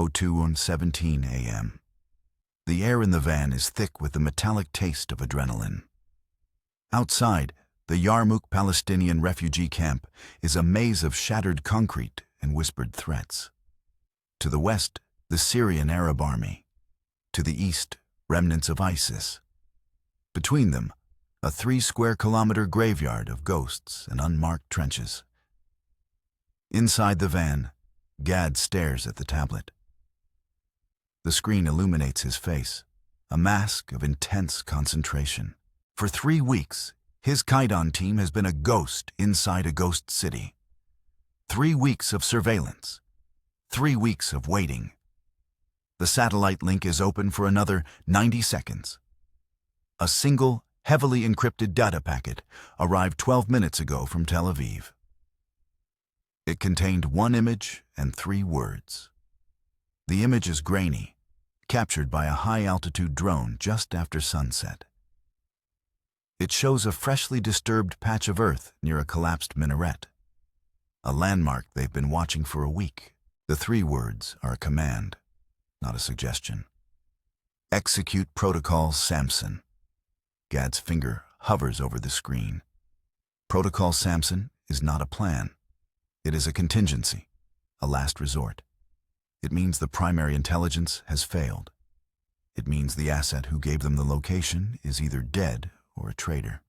02:17 a.m. The air in the van is thick with the metallic taste of adrenaline. Outside, the Yarmouk Palestinian refugee camp is a maze of shattered concrete and whispered threats. To the west, the Syrian Arab army. To the east, remnants of ISIS. Between them, a 3-square-kilometer graveyard of ghosts and unmarked trenches. Inside the van, Gad stares at the tablet. The screen illuminates his face, a mask of intense concentration. For 3 weeks, his Kaidan team has been a ghost inside a ghost city. 3 weeks of surveillance. 3 weeks of waiting. The satellite link is open for another 90 seconds. A single, heavily encrypted data packet arrived 12 minutes ago from Tel Aviv. It contained 1 image and 3 words. The image is grainy, captured by a high-altitude drone just after sunset. It shows a freshly disturbed patch of earth near a collapsed minaret, a landmark they've been watching for a week. The 3 words are a command, not a suggestion. Execute Protocol Samson. Gad's finger hovers over the screen. Protocol Samson is not a plan. It is a contingency, a last resort. It means the primary intelligence has failed. It means the asset who gave them the location is either dead or a traitor.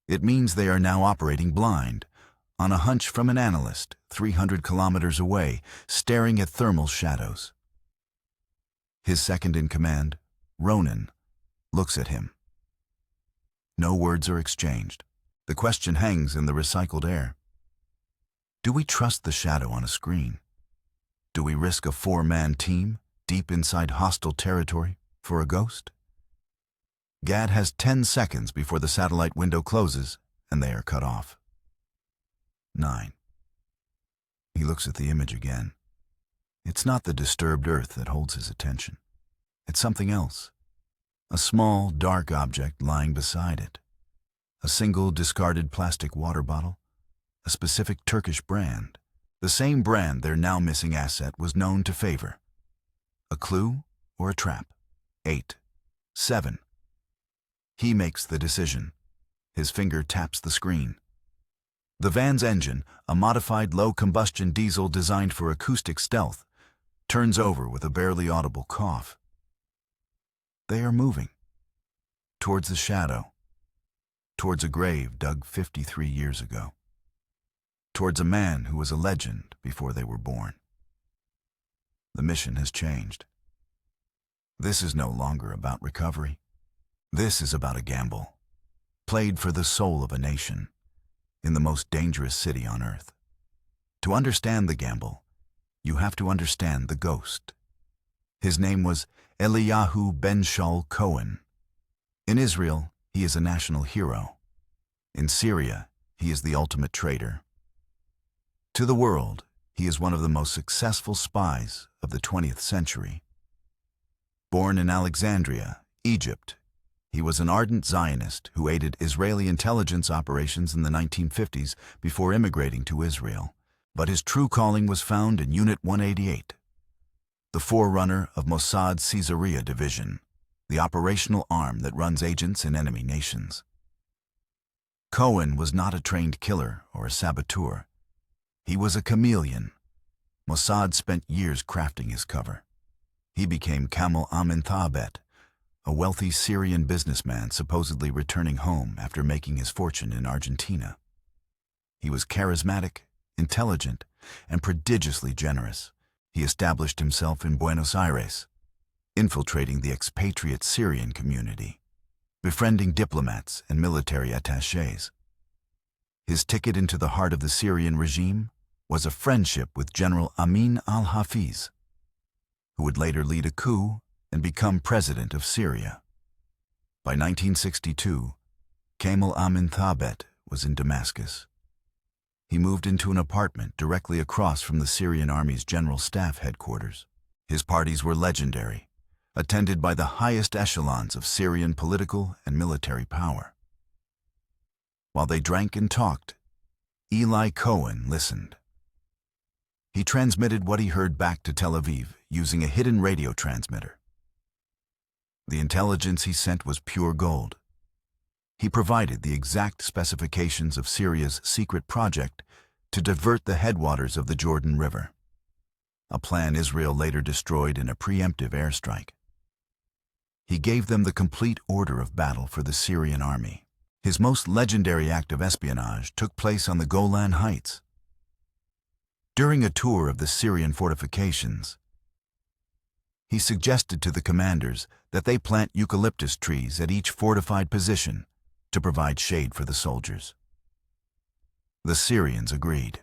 It means they are now operating blind, on a hunch from an analyst 300 kilometers away, staring at thermal shadows. His second-in-command, Ronan, looks at him. No words are exchanged. The question hangs in the recycled air. Do we trust the shadow on a screen? Do we risk a 4-man team deep inside hostile territory for a ghost? Gad has 10 seconds before the satellite window closes and they are cut off. 9. He looks at the image again. It's not the disturbed earth that holds his attention. It's something else. A small, dark object lying beside it. A single discarded plastic water bottle. A specific Turkish brand. The same brand their now missing asset was known to favor. A clue or a trap? 8. 7. He makes the decision. His finger taps the screen. The van's engine, a modified low-combustion diesel designed for acoustic stealth, turns over with a barely audible cough. They are moving. Towards the shadow. Towards a grave dug 53 years ago. Towards a man who was a legend before they were born. The mission has changed. This is no longer about recovery. This is about a gamble, played for the soul of a nation, in the most dangerous city on earth. To understand the gamble, you have to understand the ghost. His name was Eliyahu Ben Shaul Cohen. In Israel, he is a national hero. In Syria, he is the ultimate traitor. To the world, he is one of the most successful spies of the 20th century. Born in Alexandria, Egypt, he was an ardent Zionist who aided Israeli intelligence operations in the 1950s before immigrating to Israel. But his true calling was found in Unit 188, the forerunner of Mossad's Syria division, the operational arm that runs agents in enemy nations. Cohen was not a trained killer or a saboteur. He was a chameleon. Mossad spent years crafting his cover. He became Kamal Amin Thabet, a wealthy Syrian businessman supposedly returning home after making his fortune in Argentina. He was charismatic, intelligent, and prodigiously generous. He established himself in Buenos Aires, infiltrating the expatriate Syrian community, befriending diplomats and military attachés. His ticket into the heart of the Syrian regime was a friendship with General Amin al-Hafiz, who would later lead a coup and become president of Syria. By 1962, Kamal Amin Thabet was in Damascus. He moved into an apartment directly across from the Syrian Army's General Staff headquarters. His parties were legendary, attended by the highest echelons of Syrian political and military power. While they drank and talked, Eli Cohen listened. He transmitted what he heard back to Tel Aviv using a hidden radio transmitter. The intelligence he sent was pure gold. He provided the exact specifications of Syria's secret project to divert the headwaters of the Jordan River, a plan Israel later destroyed in a preemptive airstrike. He gave them the complete order of battle for the Syrian army. His most legendary act of espionage took place on the Golan Heights. During a tour of the Syrian fortifications, he suggested to the commanders that they plant eucalyptus trees at each fortified position to provide shade for the soldiers. The Syrians agreed.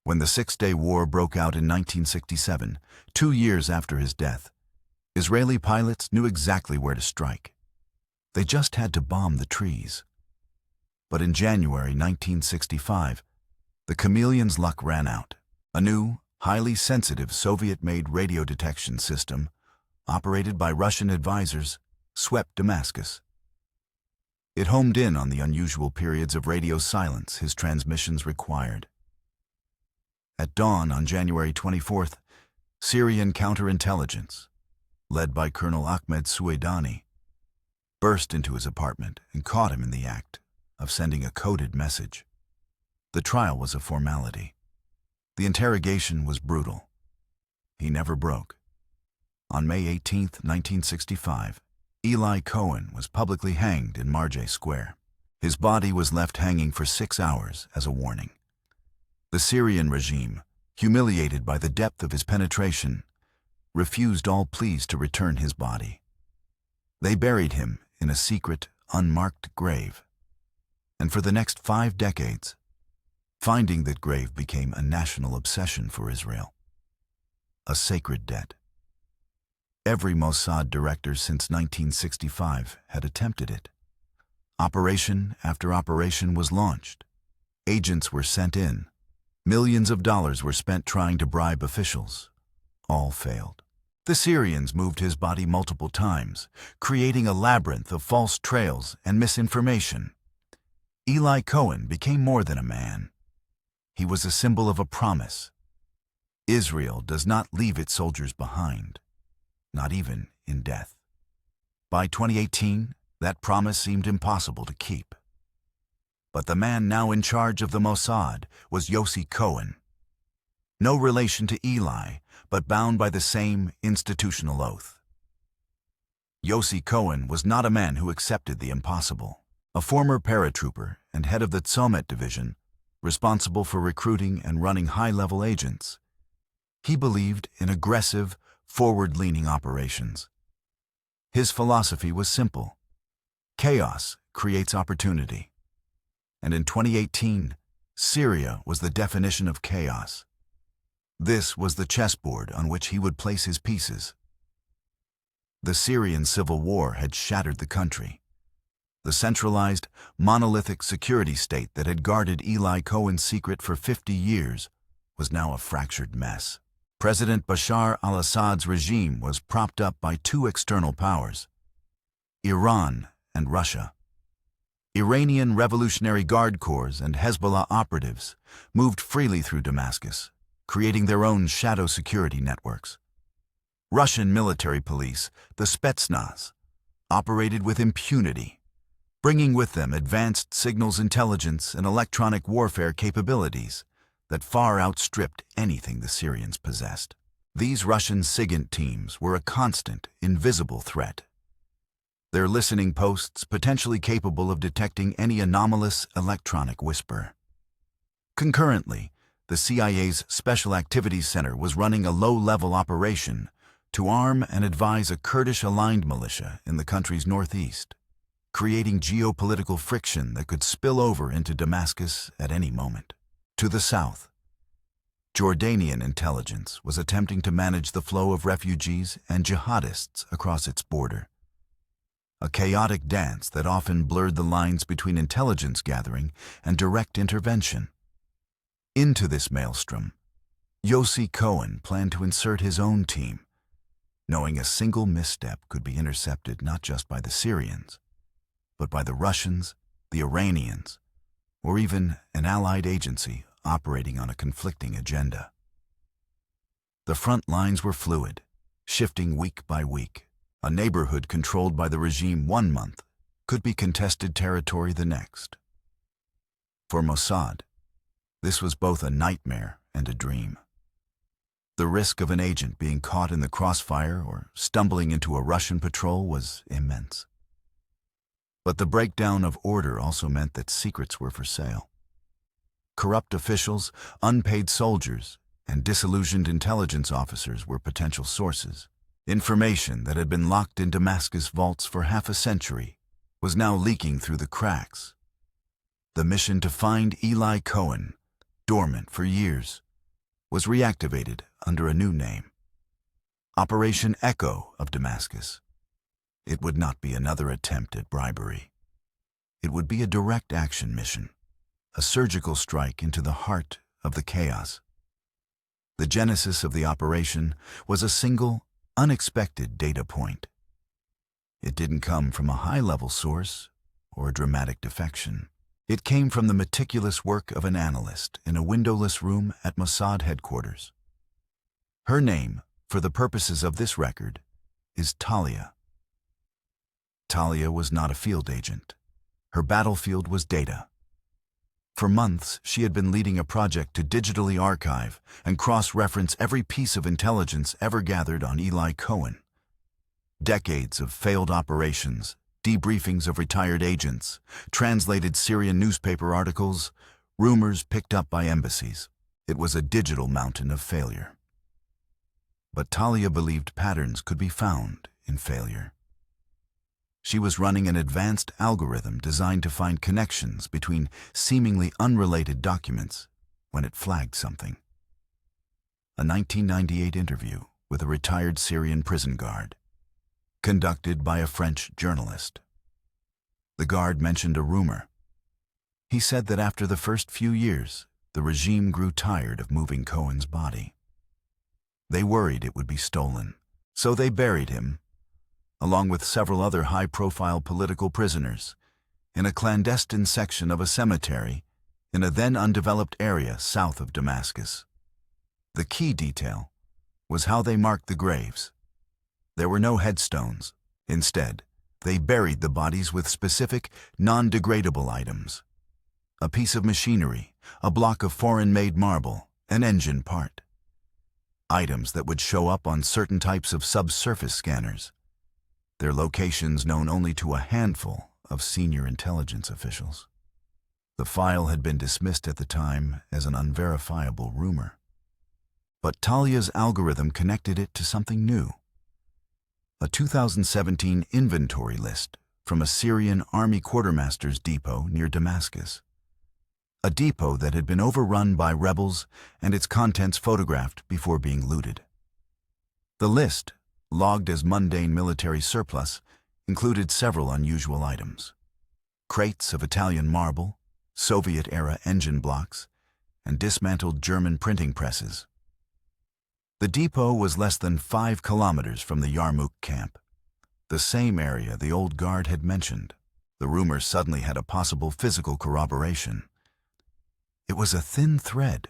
When the Six-Day War broke out in 1967, 2 years after his death, Israeli pilots knew exactly where to strike. They just had to bomb the trees. But in January 1965, the chameleon's luck ran out. A new, highly sensitive Soviet-made radio detection system, operated by Russian advisors, swept Damascus. It homed in on the unusual periods of radio silence his transmissions required. At dawn on January 24th, Syrian counterintelligence, led by Colonel Ahmed Suwaidani, burst into his apartment and caught him in the act of sending a coded message. The trial was a formality. The interrogation was brutal. He never broke. On May 18, 1965, Eli Cohen was publicly hanged in Marjay Square. His body was left hanging for 6 hours as a warning. The Syrian regime, humiliated by the depth of his penetration, refused all pleas to return his body. They buried him in a secret, unmarked grave. And for the next 5 decades, finding that grave became a national obsession for Israel. A sacred debt. Every Mossad director since 1965 had attempted it. Operation after operation was launched. Agents were sent in. Millions of dollars were spent trying to bribe officials. All failed. The Syrians moved his body multiple times, creating a labyrinth of false trails and misinformation. Eli Cohen became more than a man. He was a symbol of a promise. Israel does not leave its soldiers behind, not even in death. By 2018, that promise seemed impossible to keep. But the man now in charge of the Mossad was Yossi Cohen. No relation to Eli, but bound by the same institutional oath. Yossi Cohen was not a man who accepted the impossible. A former paratrooper and head of the Tzomet division, responsible for recruiting and running high-level agents, he believed in aggressive, forward-leaning operations. His philosophy was simple. Chaos creates opportunity. And in 2018, Syria was the definition of chaos. This was the chessboard on which he would place his pieces. The Syrian civil war had shattered the country. The centralized, monolithic security state that had guarded Eli Cohen's secret for 50 years was now a fractured mess. President Bashar al-Assad's regime was propped up by 2 external powers, Iran and Russia. Iranian Revolutionary Guard Corps and Hezbollah operatives moved freely through Damascus, creating their own shadow security networks. Russian military police, the Spetsnaz, operated with impunity, bringing with them advanced signals intelligence and electronic warfare capabilities that far outstripped anything the Syrians possessed. These Russian SIGINT teams were a constant, invisible threat. Their listening posts potentially capable of detecting any anomalous electronic whisper. Concurrently, the CIA's Special Activities Center was running a low-level operation to arm and advise a Kurdish-aligned militia in the country's northeast, creating geopolitical friction that could spill over into Damascus at any moment. To the south, Jordanian intelligence was attempting to manage the flow of refugees and jihadists across its border. A chaotic dance that often blurred the lines between intelligence gathering and direct intervention. Into this maelstrom, Yossi Cohen planned to insert his own team, knowing a single misstep could be intercepted not just by the Syrians, but by the Russians, the Iranians, or even an allied agency operating on a conflicting agenda. The front lines were fluid, shifting week by week. A neighborhood controlled by the regime 1 month could be contested territory the next. For Mossad, this was both a nightmare and a dream. The risk of an agent being caught in the crossfire or stumbling into a Russian patrol was immense. But the breakdown of order also meant that secrets were for sale. Corrupt officials, unpaid soldiers, and disillusioned intelligence officers were potential sources. Information that had been locked in Damascus vaults for half a century was now leaking through the cracks. The mission to find Eli Cohen, dormant for years, was reactivated under a new name: Operation Echo of Damascus. It would not be another attempt at bribery. It would be a direct action mission, a surgical strike into the heart of the chaos. The genesis of the operation was a single, unexpected data point. It didn't come from a high-level source or a dramatic defection. It came from the meticulous work of an analyst in a windowless room at Mossad headquarters. Her name, for the purposes of this record, is Talia. Talia was not a field agent. Her battlefield was data. For months, she had been leading a project to digitally archive and cross-reference every piece of intelligence ever gathered on Eli Cohen. Decades of failed operations, debriefings of retired agents, translated Syrian newspaper articles, rumors picked up by embassies. It was a digital mountain of failure. But Talia believed patterns could be found in failure. She was running an advanced algorithm designed to find connections between seemingly unrelated documents when it flagged something. A 1998 interview with a retired Syrian prison guard, conducted by a French journalist. The guard mentioned a rumor. He said that after the first few years, the regime grew tired of moving Cohen's body. They worried it would be stolen, so they buried him, along with several other high-profile political prisoners, in a clandestine section of a cemetery in a then undeveloped area south of Damascus. The key detail was how they marked the graves. There were no headstones. Instead, they buried the bodies with specific, non-degradable items: a piece of machinery, a block of foreign-made marble, an engine part. Items that would show up on certain types of subsurface scanners, their locations known only to a handful of senior intelligence officials. The file had been dismissed at the time as an unverifiable rumor. But Talia's algorithm connected it to something new: a 2017 inventory list from a Syrian army quartermaster's depot near Damascus. A depot that had been overrun by rebels and its contents photographed before being looted. The list, logged as mundane military surplus, included several unusual items: crates of Italian marble, Soviet-era engine blocks, and dismantled German printing presses. The depot was less than 5 kilometers from the Yarmouk camp, the same area the old guard had mentioned. The rumor suddenly had a possible physical corroboration. It was a thin thread,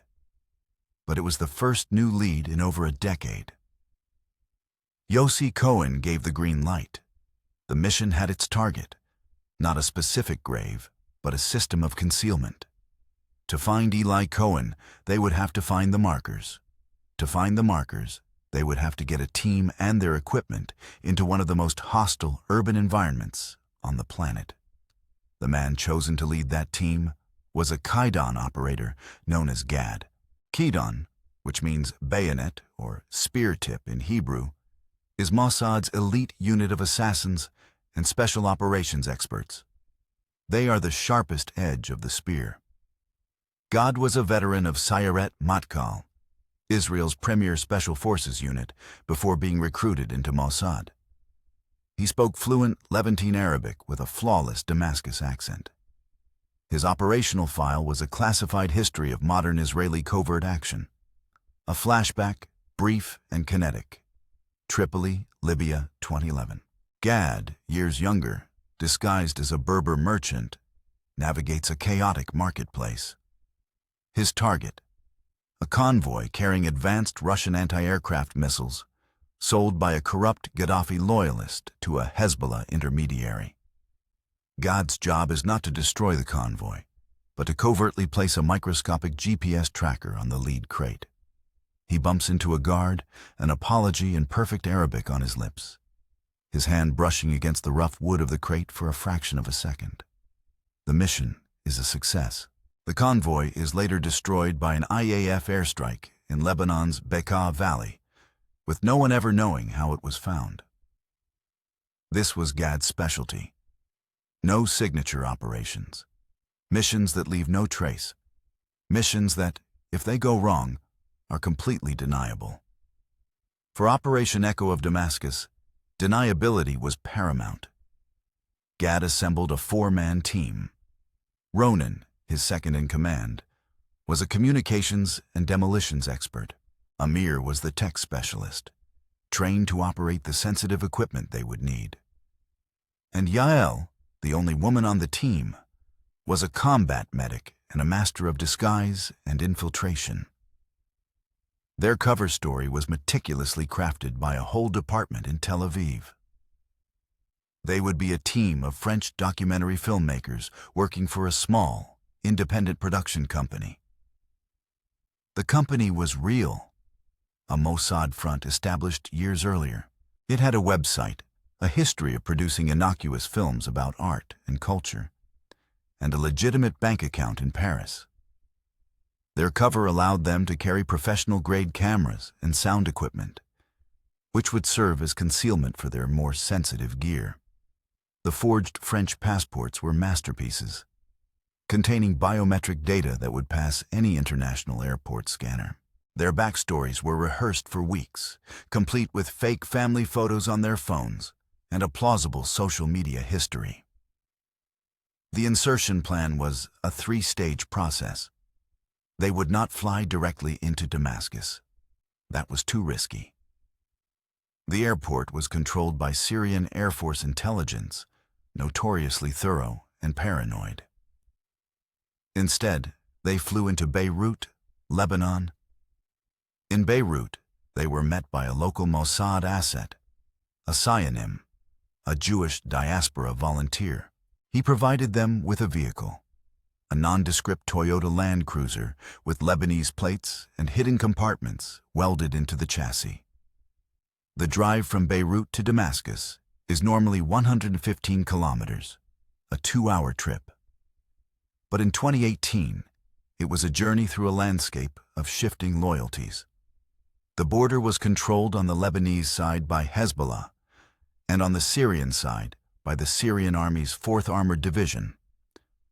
but it was the first new lead in over a decade. Eli Cohen gave the green light. The mission had its target, not a specific grave, but a system of concealment. To find Eli Cohen, they would have to find the markers. To find the markers, they would have to get a team and their equipment into one of the most hostile urban environments on the planet. The man chosen to lead that team was a Kaidan operator known as Gad. Kaidan, which means bayonet or spear tip in Hebrew, is Mossad's elite unit of assassins and special operations experts. They are the sharpest edge of the spear. Gad was a veteran of Sayeret Matkal, Israel's premier special forces unit, before being recruited into Mossad. He spoke fluent Levantine Arabic with a flawless Damascus accent. His operational file was a classified history of modern Israeli covert action. A flashback, brief and kinetic. Tripoli, Libya, 2011. Gad, years younger, disguised as a Berber merchant, navigates a chaotic marketplace. His target, a convoy carrying advanced Russian anti-aircraft missiles sold by a corrupt Gaddafi loyalist to a Hezbollah intermediary. Gad's job is not to destroy the convoy, but to covertly place a microscopic GPS tracker on the lead crate. He bumps into a guard, an apology in perfect Arabic on his lips, his hand brushing against the rough wood of the crate for a fraction of a second. The mission is a success. The convoy is later destroyed by an IAF airstrike in Lebanon's Bekaa Valley, with no one ever knowing how it was found. This was Gad's specialty. No signature operations. Missions that leave no trace. Missions that, if they go wrong, are completely deniable. For Operation Echo of Damascus, deniability was paramount. Gad assembled a 4-man team. Ronan, his second-in-command, was a communications and demolitions expert. Amir was the tech specialist, trained to operate the sensitive equipment they would need. And Yael, the only woman on the team, was a combat medic and a master of disguise and infiltration. Their cover story was meticulously crafted by a whole department in Tel Aviv. They would be a team of French documentary filmmakers working for a small, independent production company. The company was real, a Mossad front established years earlier. It had a website, a history of producing innocuous films about art and culture, and a legitimate bank account in Paris. Their cover allowed them to carry professional-grade cameras and sound equipment, which would serve as concealment for their more sensitive gear. The forged French passports were masterpieces, containing biometric data that would pass any international airport scanner. Their backstories were rehearsed for weeks, complete with fake family photos on their phones and a plausible social media history. The insertion plan was a 3-stage process. They would not fly directly into Damascus. That was too risky. The airport was controlled by Syrian Air Force intelligence, notoriously thorough and paranoid. Instead, they flew into Beirut, Lebanon. In Beirut, they were met by a local Mossad asset, a Sionim, a Jewish diaspora volunteer. He provided them with a vehicle, a nondescript Toyota Land Cruiser with Lebanese plates and hidden compartments welded into the chassis. The drive from Beirut to Damascus is normally 115 kilometers, a 2-hour trip. But in 2018, it was a journey through a landscape of shifting loyalties. The border was controlled on the Lebanese side by Hezbollah, and on the Syrian side by the Syrian Army's 4th Armored Division,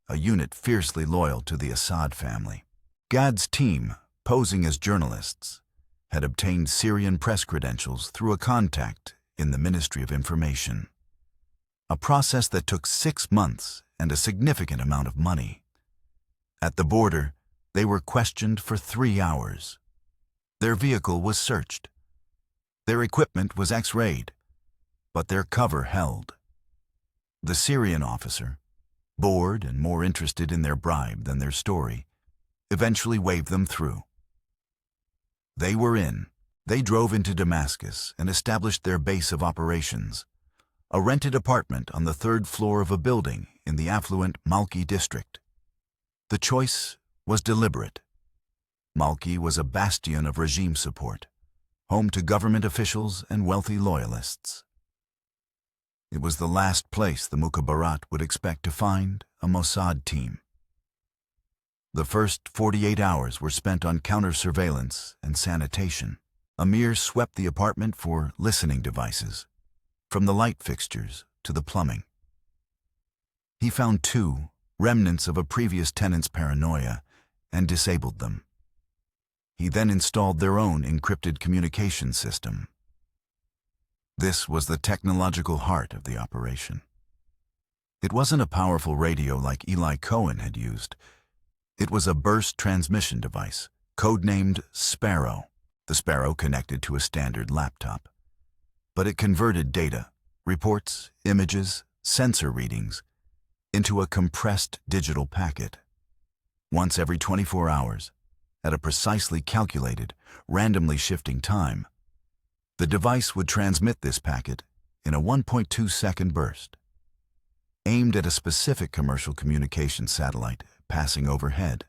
a unit fiercely loyal to the Assad family. Gad's team, posing as journalists, had obtained Syrian press credentials through a contact in the Ministry of Information, a process that took 6 months and a significant amount of money. At the border, they were questioned for 3 hours. Their vehicle was searched. Their equipment was X-rayed, but their cover held. The Syrian officer, bored and more interested in their bribe than their story, eventually waved them through. They were in. They drove into Damascus and established their base of operations, a rented apartment on the 3rd floor of a building in the affluent Malki district. The choice was deliberate. Malki was a bastion of regime support, home to government officials and wealthy loyalists. It was the last place the Mukhabarat would expect to find a Mossad team. The first 48 hours were spent on counter-surveillance and sanitation. Amir swept the apartment for listening devices, from the light fixtures to the plumbing. He found 2 remnants of a previous tenant's paranoia and disabled them. He then installed their own encrypted communication system. This was the technological heart of the operation. It wasn't a powerful radio like Eli Cohen had used. It was a burst transmission device, codenamed Sparrow. The Sparrow connected to a standard laptop. But it converted data, reports, images, sensor readings, into a compressed digital packet. once every 24 hours, at a precisely calculated, randomly shifting time. The device would transmit this packet in a 1.2-second burst, aimed at a specific commercial communications satellite passing overhead.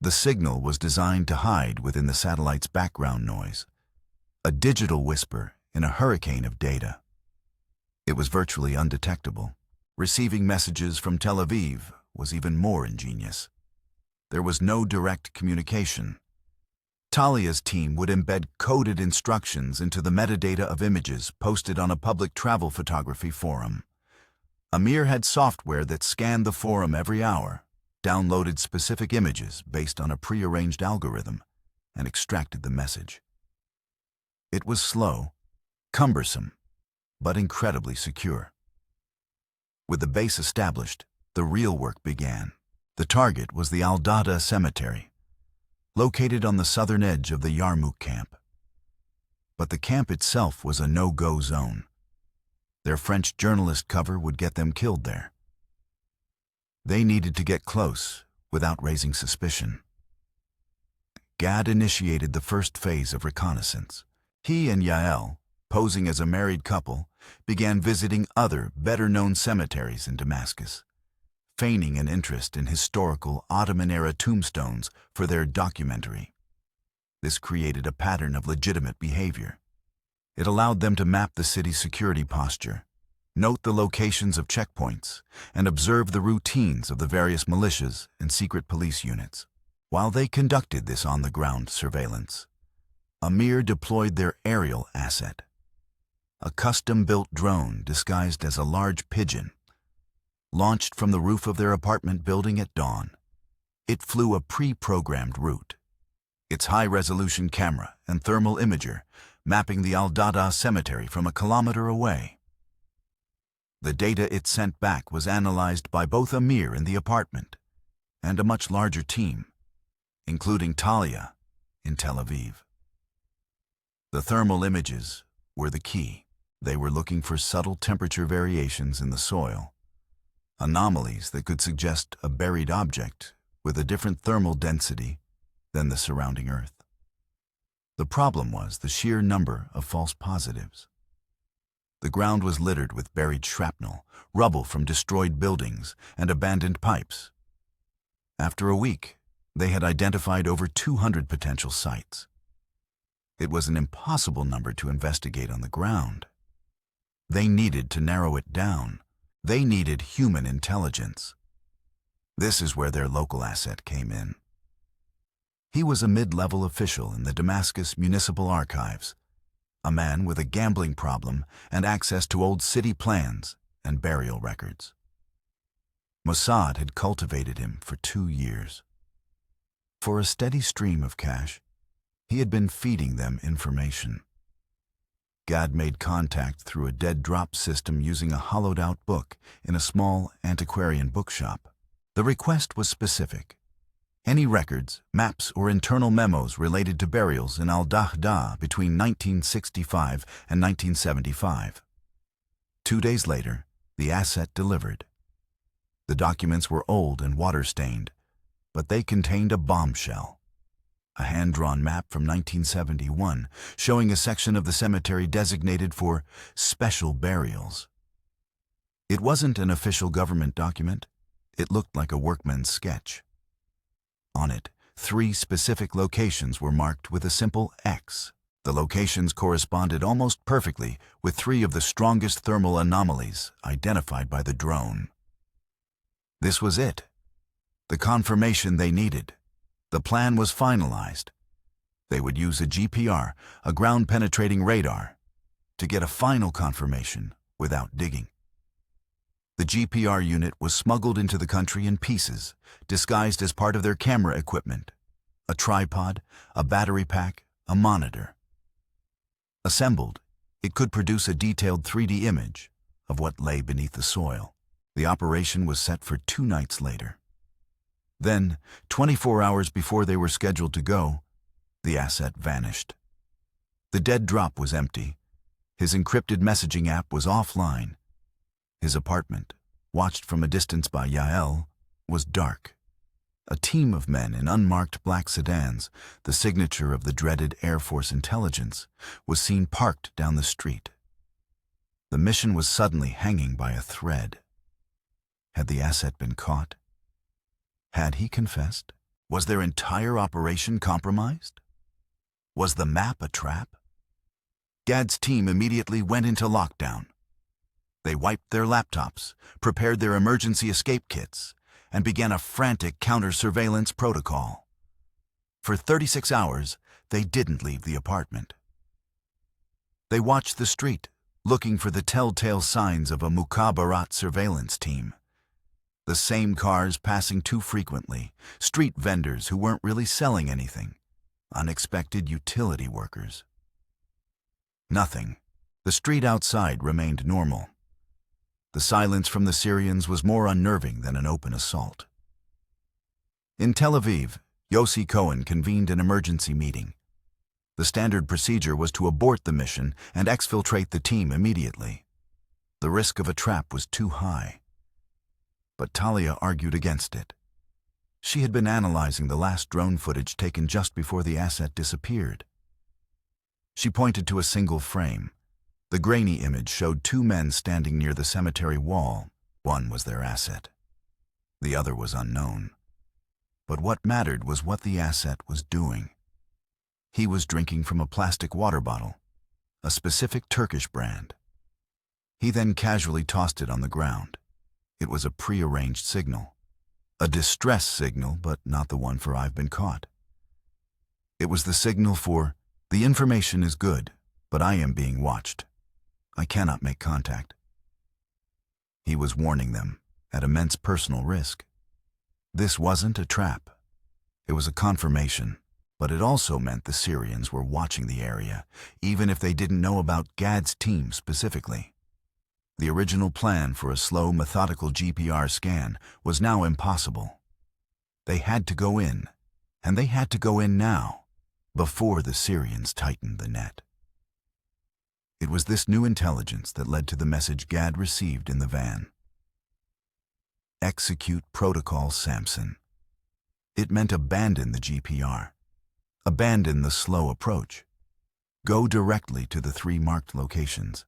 The signal was designed to hide within the satellite's background noise, a digital whisper in a hurricane of data. It was virtually undetectable. Receiving messages from Tel Aviv was even more ingenious. There was no direct communication. Talia's team would embed coded instructions into the metadata of images posted on a public travel photography forum. Amir had software that scanned the forum every hour, downloaded specific images based on a prearranged algorithm, and extracted the message. It was slow, cumbersome, but incredibly secure. With the base established, the real work began. The target was the Al-Dada Cemetery, located on the southern edge of the Yarmouk camp. But the camp itself was a no-go zone. Their French journalist cover would get them killed there. They needed to get close without raising suspicion. Gad initiated the first phase of reconnaissance. He and Yael, posing as a married couple, began visiting other, better-known cemeteries in Damascus, feigning an interest in historical Ottoman-era tombstones for their documentary. This created a pattern of legitimate behavior. It allowed them to map the city's security posture, note the locations of checkpoints, and observe the routines of the various militias and secret police units. While they conducted this on-the-ground surveillance, Amir deployed their aerial asset, a custom-built drone disguised as a large pigeon. Launched from the roof of their apartment building at dawn, it flew a pre-programmed route. Its high-resolution camera and thermal imager mapping the Al-Dada cemetery from a kilometer away. The data it sent back was analyzed by both Amir in the apartment and a much larger team, including Talia in Tel Aviv. The thermal images were the key. They were looking for subtle temperature variations in the soil, anomalies that could suggest a buried object with a different thermal density than the surrounding Earth. The problem was the sheer number of false positives. The ground was littered with buried shrapnel, rubble from destroyed buildings, and abandoned pipes. After a week, they had identified over 200 potential sites. It was an impossible number to investigate on the ground. They needed to narrow it down. They needed human intelligence. This is where their local asset came in. He was a mid-level official in the Damascus Municipal Archives, a man with a gambling problem and access to old city plans and burial records. Mossad had cultivated him for 2 years. For a steady stream of cash, he had been feeding them information. Gad made contact through a dead drop system using a hollowed-out book in a small antiquarian bookshop. The request was specific. Any records, maps, or internal memos related to burials in Al-Dahda between 1965 and 1975. 2 days later, the asset delivered. The documents were old and water-stained, but they contained a bombshell. A hand-drawn map from 1971 showing a section of the cemetery designated for special burials. It wasn't an official government document. It looked like a workman's sketch. On it, 3 specific locations were marked with a simple X. The locations corresponded almost perfectly with 3 of the strongest thermal anomalies identified by the drone. This was it. The confirmation they needed. The plan was finalized. They would use a GPR, a ground-penetrating radar, to get a final confirmation without digging. The GPR unit was smuggled into the country in pieces, disguised as part of their camera equipment, a tripod, a battery pack, a monitor. Assembled, it could produce a detailed 3D image of what lay beneath the soil. The operation was set for 2 nights later. Then, 24 hours before they were scheduled to go, the asset vanished. The dead drop was empty. His encrypted messaging app was offline. His apartment, watched from a distance by Yael, was dark. A team of men in unmarked black sedans, the signature of the dreaded Air Force intelligence, was seen parked down the street. The mission was suddenly hanging by a thread. Had the asset been caught? Had he confessed? Was their entire operation compromised? Was the map a trap? Gad's team immediately went into lockdown. They wiped their laptops, prepared their emergency escape kits, and began a frantic counter-surveillance protocol. For 36 hours, they didn't leave the apartment. They watched the street, looking for the telltale signs of a Mukhabarat surveillance team. The same cars passing too frequently, street vendors who weren't really selling anything, unexpected utility workers. Nothing. The street outside remained normal. The silence from the Syrians was more unnerving than an open assault. In Tel Aviv, Eli Cohen convened an emergency meeting. The standard procedure was to abort the mission and exfiltrate the team immediately. The risk of a trap was too high. But Talia argued against it. She had been analyzing the last drone footage taken just before the asset disappeared. She pointed to a single frame. The grainy image showed two men standing near the cemetery wall. One was their asset. The other was unknown. But what mattered was what the asset was doing. He was drinking from a plastic water bottle, a specific Turkish brand. He then casually tossed it on the ground. It was a prearranged signal. A distress signal, but not the one for "I've been caught." It was the signal for, "The information is good, but I am being watched. I cannot make contact." He was warning them, at immense personal risk. This wasn't a trap. It was a confirmation, but it also meant the Syrians were watching the area, even if they didn't know about Gad's team specifically. The original plan for a slow, methodical GPR scan was now impossible. They had to go in, and they had to go in now, before the Syrians tightened the net. It was this new intelligence that led to the message Gad received in the van. Execute Protocol Samson. It meant abandon the GPR. Abandon the slow approach. Go directly to the 3 marked locations.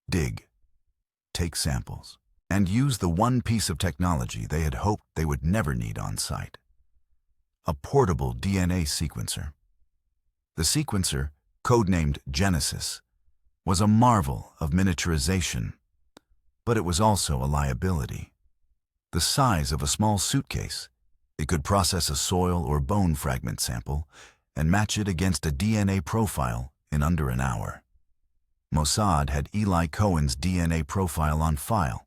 Dig. Take samples. And use the one piece of technology they had hoped they would never need on site. A portable DNA sequencer. The sequencer, codenamed Genesis, was a marvel of miniaturization, but it was also a liability. The size of a small suitcase, it could process a soil or bone fragment sample and match it against a DNA profile in under an hour. Mossad had Eli Cohen's DNA profile on file,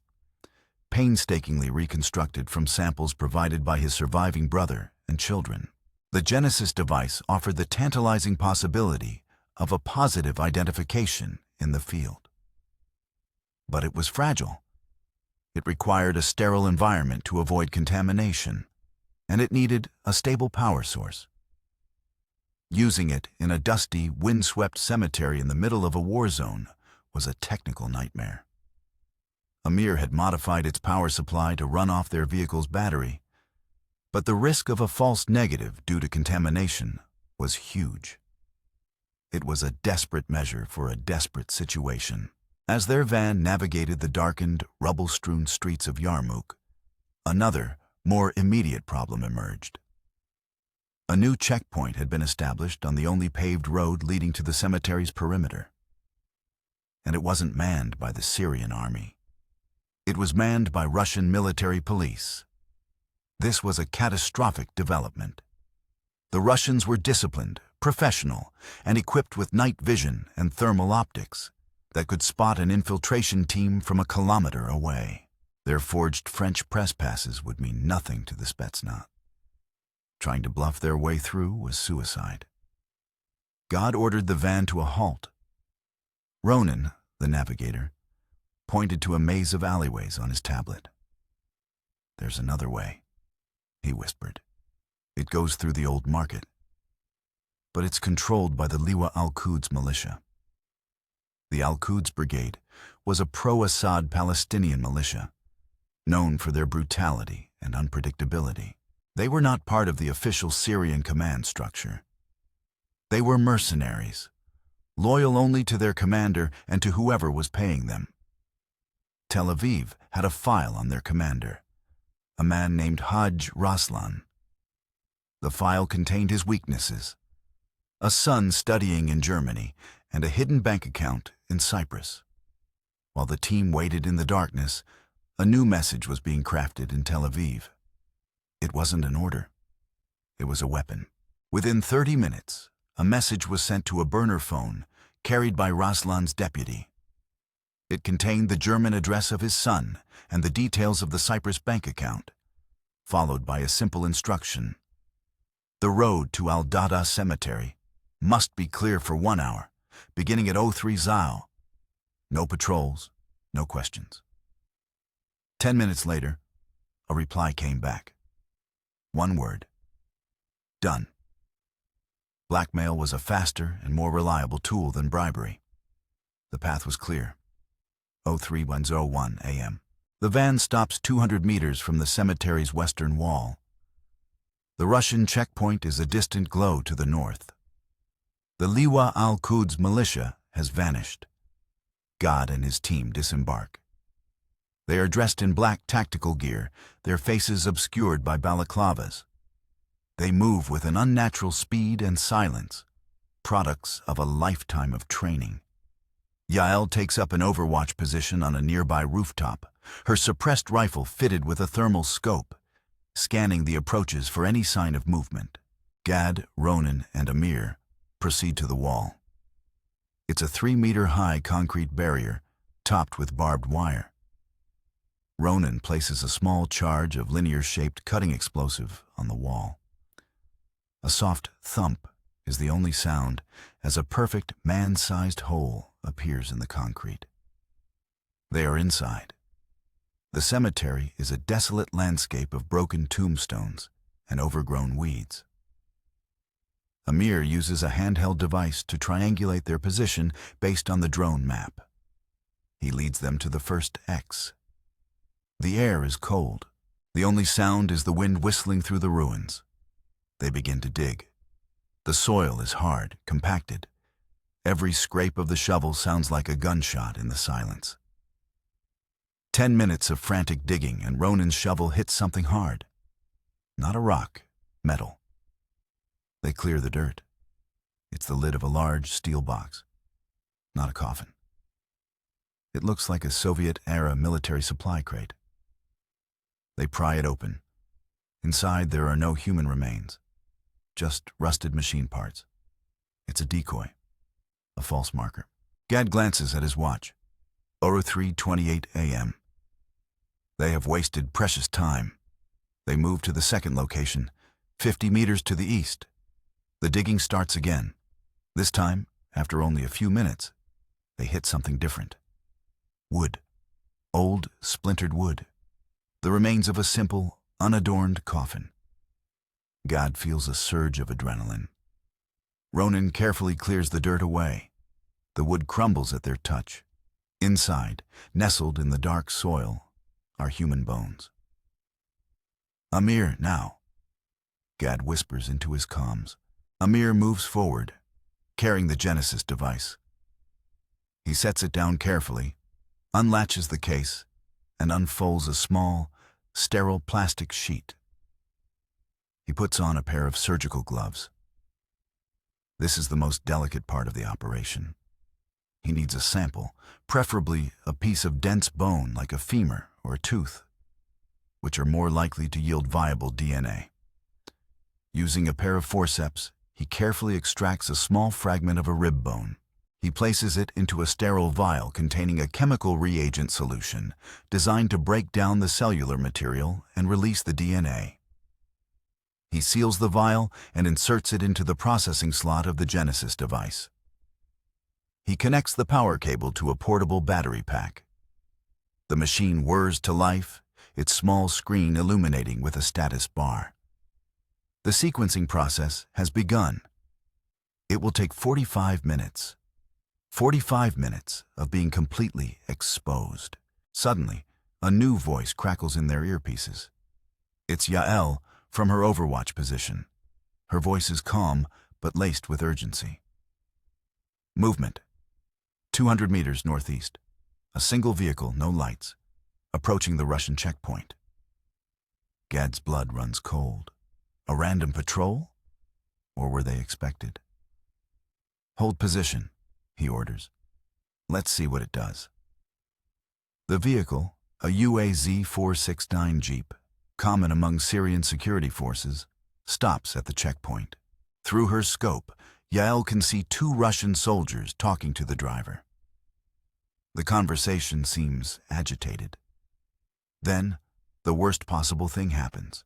painstakingly reconstructed from samples provided by his surviving brother and children. The Genesis device offered the tantalizing possibility of a positive identification in the field. But it was fragile. It required a sterile environment to avoid contamination, and it needed a stable power source. Using it in a dusty, windswept cemetery in the middle of a war zone was a technical nightmare. Amir had modified its power supply to run off their vehicle's battery, but the risk of a false negative due to contamination was huge. It was a desperate measure for a desperate situation. As their van navigated the darkened, rubble-strewn streets of Yarmouk, another, more immediate problem emerged. A new checkpoint had been established on the only paved road leading to the cemetery's perimeter. And it wasn't manned by the Syrian army. It was manned by Russian military police. This was a catastrophic development. The Russians were disciplined, professional, and equipped with night vision and thermal optics that could spot an infiltration team from a kilometer away. Their forged French press passes would mean nothing to the Spetsnaz. Trying to bluff their way through was suicide. God ordered the van to a halt. Ronan, the navigator, pointed to a maze of alleyways on his tablet. "There's another way," he whispered. "It goes through the old market. But it's controlled by the Liwa al-Quds militia." The Al-Quds Brigade was a pro-Assad Palestinian militia, known for their brutality and unpredictability. They were not part of the official Syrian command structure. They were mercenaries, loyal only to their commander and to whoever was paying them. Tel Aviv had a file on their commander, a man named Hajj Raslan. The file contained his weaknesses: a son studying in Germany and a hidden bank account in Cyprus. While the team waited in the darkness, a new message was being crafted in Tel Aviv. It wasn't an order. It was a weapon. Within 30 minutes, a message was sent to a burner phone carried by Raslan's deputy. It contained the German address of his son and the details of the Cyprus bank account, followed by a simple instruction: the road to Al-Dada Cemetery must be clear for 1 hour, beginning at 03 Zao. No patrols, no questions. 10 minutes later, a reply came back. One word: done. Blackmail was a faster and more reliable tool than bribery. The path was clear. 03:01 a.m. The van stops 200 meters from the cemetery's western wall. The Russian checkpoint is a distant glow to the north. The Liwa al-Quds militia has vanished. God and his team disembark. They are dressed in black tactical gear, their faces obscured by balaclavas. They move with an unnatural speed and silence, products of a lifetime of training. Yael takes up an overwatch position on a nearby rooftop, her suppressed rifle fitted with a thermal scope, scanning the approaches for any sign of movement. Gad, Ronan, and Amir proceed to the wall. It's a 3-meter-high concrete barrier, topped with barbed wire. Ronan places a small charge of linear-shaped cutting explosive on the wall. A soft thump is the only sound as a perfect man-sized hole appears in the concrete. They are inside. The cemetery is a desolate landscape of broken tombstones and overgrown weeds. Amir uses a handheld device to triangulate their position based on the drone map. He leads them to the first X. The air is cold. The only sound is the wind whistling through the ruins. They begin to dig. The soil is hard, compacted. Every scrape of the shovel sounds like a gunshot in the silence. 10 minutes of frantic digging and Ronan's shovel hits something hard. Not a rock, metal. They clear the dirt. It's the lid of a large steel box, not a coffin. It looks like a Soviet-era military supply crate. They pry it open. Inside there are no human remains, just rusted machine parts. It's a decoy, a false marker. Gad glances at his watch. 03:28 a.m. They have wasted precious time. They move to the second location, 50 meters to the east. The digging starts again. This time, after only a few minutes, they hit something different. Wood. Old, splintered wood. The remains of a simple, unadorned coffin. Gad feels a surge of adrenaline. Ronan carefully clears the dirt away. The wood crumbles at their touch. Inside, nestled in the dark soil, are human bones. Amir, now. Gad whispers into his comms. Amir moves forward, carrying the Genesis device. He sets it down carefully, unlatches the case, and unfolds a small, sterile plastic sheet. He puts on a pair of surgical gloves. This is the most delicate part of the operation. He needs a sample, preferably a piece of dense bone like a femur or a tooth, which are more likely to yield viable DNA. Using a pair of forceps, he carefully extracts a small fragment of a rib bone. He places it into a sterile vial containing a chemical reagent solution designed to break down the cellular material and release the DNA. He seals the vial and inserts it into the processing slot of the Genesis device. He connects the power cable to a portable battery pack. The machine whirs to life, its small screen illuminating with a status bar. The sequencing process has begun. It will take 45 minutes. 45 minutes of being completely exposed. Suddenly, a new voice crackles in their earpieces. It's Yael, from her overwatch position. Her voice is calm, but laced with urgency. Movement. 200 meters northeast. A single vehicle, no lights, approaching the Russian checkpoint. Gad's blood runs cold. A random patrol? Or were they expected? Hold position, he orders. Let's see what it does. The vehicle, a UAZ 469 Jeep, common among Syrian security forces, stops at the checkpoint. Through her scope, Yael can see two Russian soldiers talking to the driver. The conversation seems agitated. Then, the worst possible thing happens.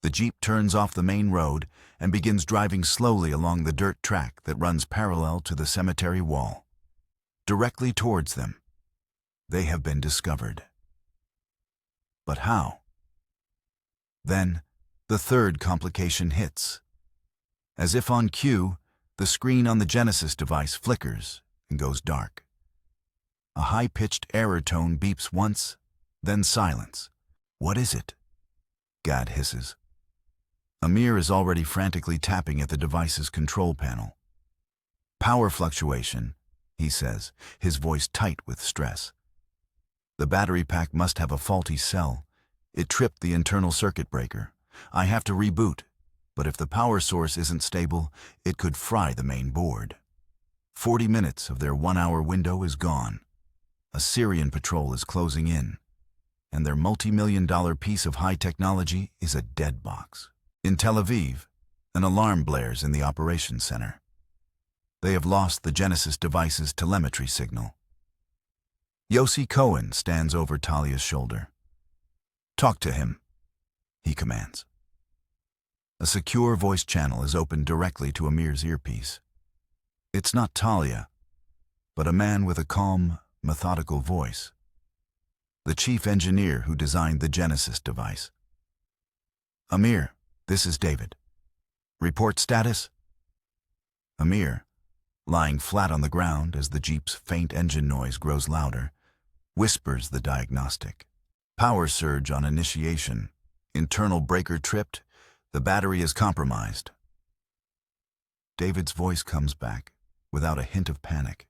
The Jeep turns off the main road and begins driving slowly along the dirt track that runs parallel to the cemetery wall. Directly towards them. They have been discovered. But how? Then, the third complication hits. As if on cue, the screen on the Genesis device flickers and goes dark. A high-pitched error tone beeps once, then silence. What is it? Gad hisses. Amir is already frantically tapping at the device's control panel. Power fluctuation, he says, his voice tight with stress. The battery pack must have a faulty cell. It tripped the internal circuit breaker. I have to reboot, but if the power source isn't stable, it could fry the main board. 40 minutes of their 1-hour window is gone. A Syrian patrol is closing in, and their multi-million-dollar piece of high technology is a dead box. In Tel Aviv, an alarm blares in the operations center. They have lost the Genesis device's telemetry signal. Eli Cohen stands over Talia's shoulder. Talk to him, he commands. A secure voice channel is opened directly to Amir's earpiece. It's not Talia, but a man with a calm, methodical voice. The chief engineer who designed the Genesis device. Amir, this is David. Report status? Amir, lying flat on the ground as the Jeep's faint engine noise grows louder, whispers the diagnostic. Power surge on initiation. Internal breaker tripped. The battery is compromised. David's voice comes back, without a hint of panic.